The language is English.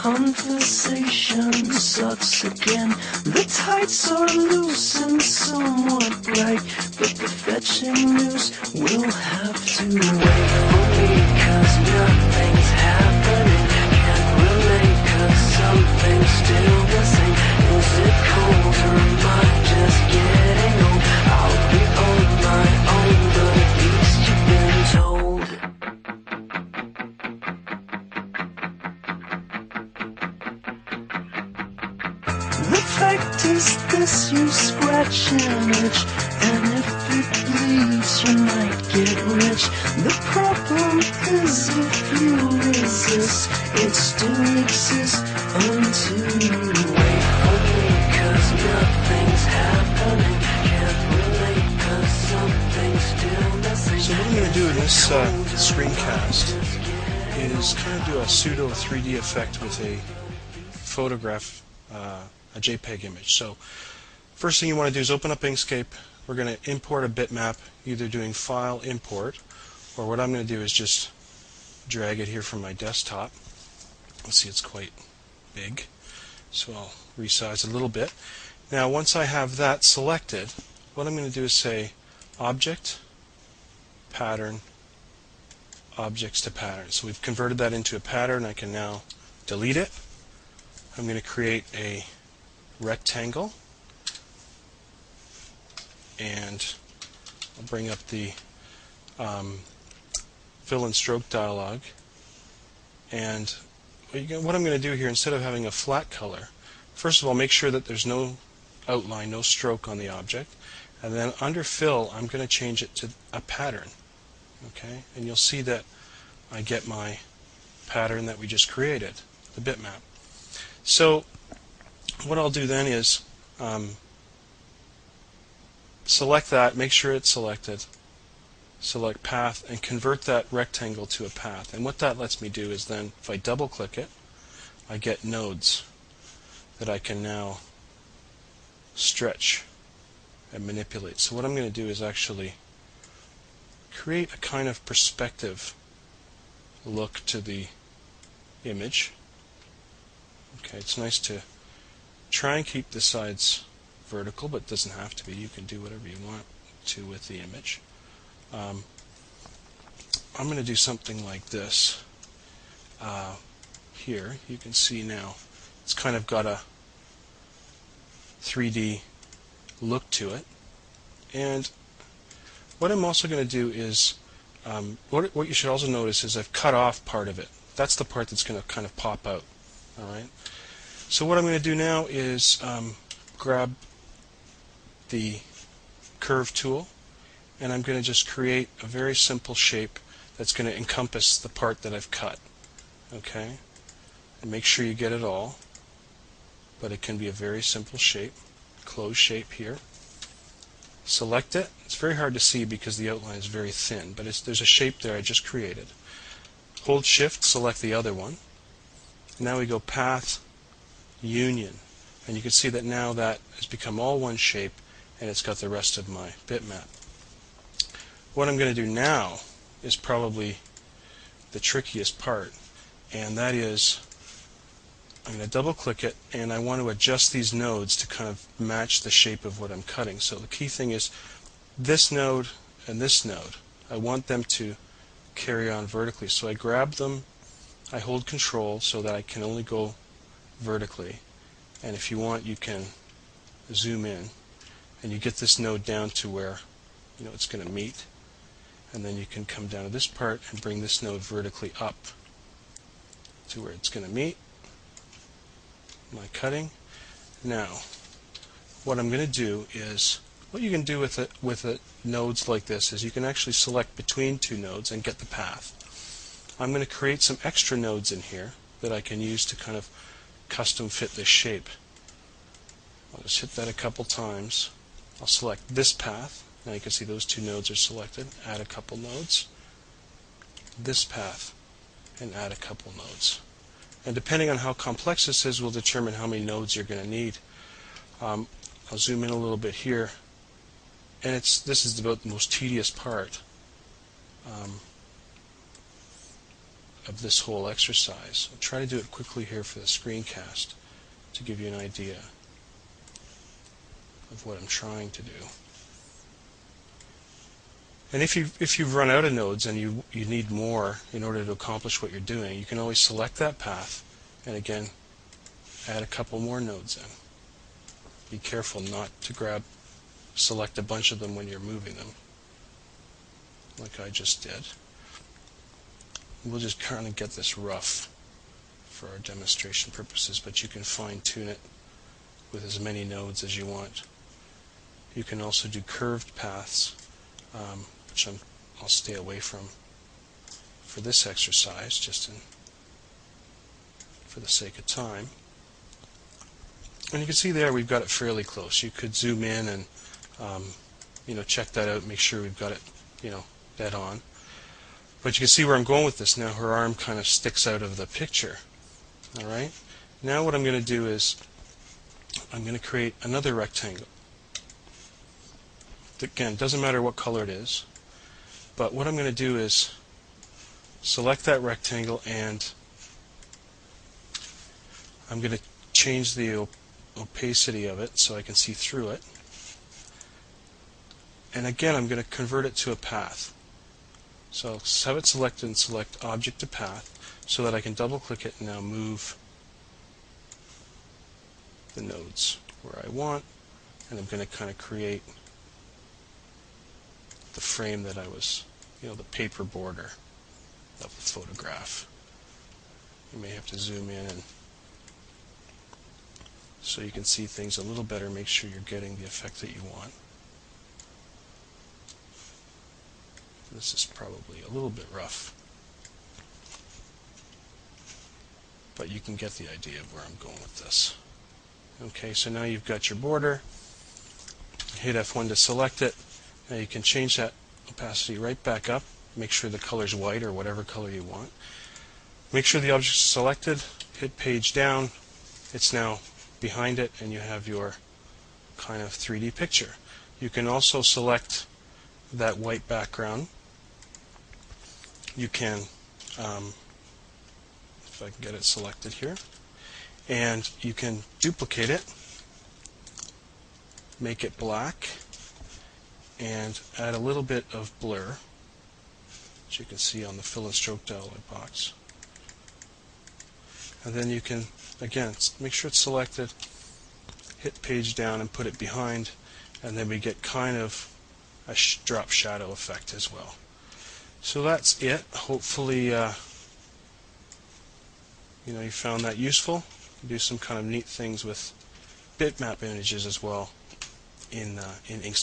Conversation sucks again. The tights are loose and somewhat bright, but the fetching news will have to wait for me, 'cause nothing's happening. Can't relate 'cause something's still missing. Is it cold or am I just getting old? I'll be on my own, but at least you've been told. The fact is this, you scratch an itch, and if it bleeds you might get rich. The problem is if you resist, it still exists until you wait for me, 'cause nothing's happening. Can't relate 'cause something's still missing. So what I'm going to do in this screencast is kind of do a pseudo 3D effect with a photograph, a JPEG image. So first thing you want to do is open up Inkscape. We're going to import a bitmap, either doing File, Import, or what I'm going to do is just drag it here from my desktop. Let's see, it's quite big, so I'll resize a little bit. Now once I have that selected, what I'm going to do is say Object, Pattern, Objects to Pattern. So we've converted that into a pattern. I can now delete it. I'm going to create a rectangle, and I'll bring up the fill and stroke dialog, and what I'm going to do here, instead of having a flat color, first of all make sure that there's no outline, no stroke on the object, and then under fill I'm going to change it to a pattern. Okay, and you'll see that I get my pattern that we just created, the bitmap. So what I'll do then is select that, make sure it's selected, select path, and convert that rectangle to a path. And what that lets me do is then, if I double click it, I get nodes that I can now stretch and manipulate. So what I'm going to do is actually create a kind of perspective look to the image. Okay, it's nice to try and keep the sides vertical, but it doesn't have to be. You can do whatever you want to with the image. I'm going to do something like this. Here you can see now it's kind of got a 3D look to it. And what I'm also going to do is, what you should also notice is I've cut off part of it. That's the part that's going to kind of pop out. All right. So what I'm going to do now is grab the curve tool, and I'm going to just create a very simple shape that's going to encompass the part that I've cut. Okay, and make sure you get it all, but it can be a very simple shape, closed shape here. Select it. It's very hard to see because the outline is very thin, but there's a shape there I just created. Hold Shift, select the other one. Now we go Path, Union, and you can see that now that has become all one shape, and it's got the rest of my bitmap. What I'm going to do now is probably the trickiest part, and that is I'm going to double click it, and I want to adjust these nodes to kind of match the shape of what I'm cutting. So the key thing is this node and this node, I want them to carry on vertically. So I grab them, I hold Control so that I can only go vertically, and if you want you can zoom in and you get this node down to where it's going to meet, and then you can come down to this part and bring this node vertically up to where it's going to meet my cutting. Now what I'm going to do is what you can do with nodes like this is you can actually select between two nodes and get the path. I'm going to create some extra nodes in here that I can use to kind of custom fit this shape. I'll just hit that a couple times. I'll select this path. Now you can see those two nodes are selected. Add a couple nodes. This path, and add a couple nodes. And depending on how complex this is will determine how many nodes you're going to need. I'll zoom in a little bit here. And this is about the most tedious part of this whole exercise. I'll try to do it quickly here for the screencast to give you an idea of what I'm trying to do. And if you've run out of nodes and you need more in order to accomplish what you're doing, you can always select that path and again add a couple more nodes in. Be careful not to select a bunch of them when you're moving them, like I just did. We'll just kind of get this rough for our demonstration purposes, but you can fine-tune it with as many nodes as you want. You can also do curved paths, which I'll stay away from for this exercise, just for the sake of time. And you can see there we've got it fairly close. You could zoom in and check that out, make sure we've got it dead on. But you can see where I'm going with this now. Her arm kind of sticks out of the picture. All right. Now what I'm going to do is I'm going to create another rectangle. Again, doesn't matter what color it is. But what I'm going to do is select that rectangle and I'm going to change the opacity of it so I can see through it. And again, I'm going to convert it to a path. So I'll have it selected and select Object to Path so that I can double click it and now move the nodes where I want. And I'm going to kind of create the frame that I was, the paper border of the photograph. You may have to zoom in and so you can see things a little better, make sure you're getting the effect that you want. This is probably a little bit rough, but you can get the idea of where I'm going with this. Okay, so now you've got your border. Hit F1 to select it. Now you can change that opacity right back up. Make sure the color's white or whatever color you want. Make sure the object is selected. Hit page down. It's now behind it and you have your kind of 3D picture. You can also select that white background. You can, if I can get it selected here, and you can duplicate it, make it black, and add a little bit of blur, which you can see on the fill and stroke dialog box. And then you can, again, make sure it's selected, hit page down and put it behind, and then we get kind of a drop shadow effect as well. So that's it. Hopefully you found that useful. You can do some kind of neat things with bitmap images as well in Inkscape.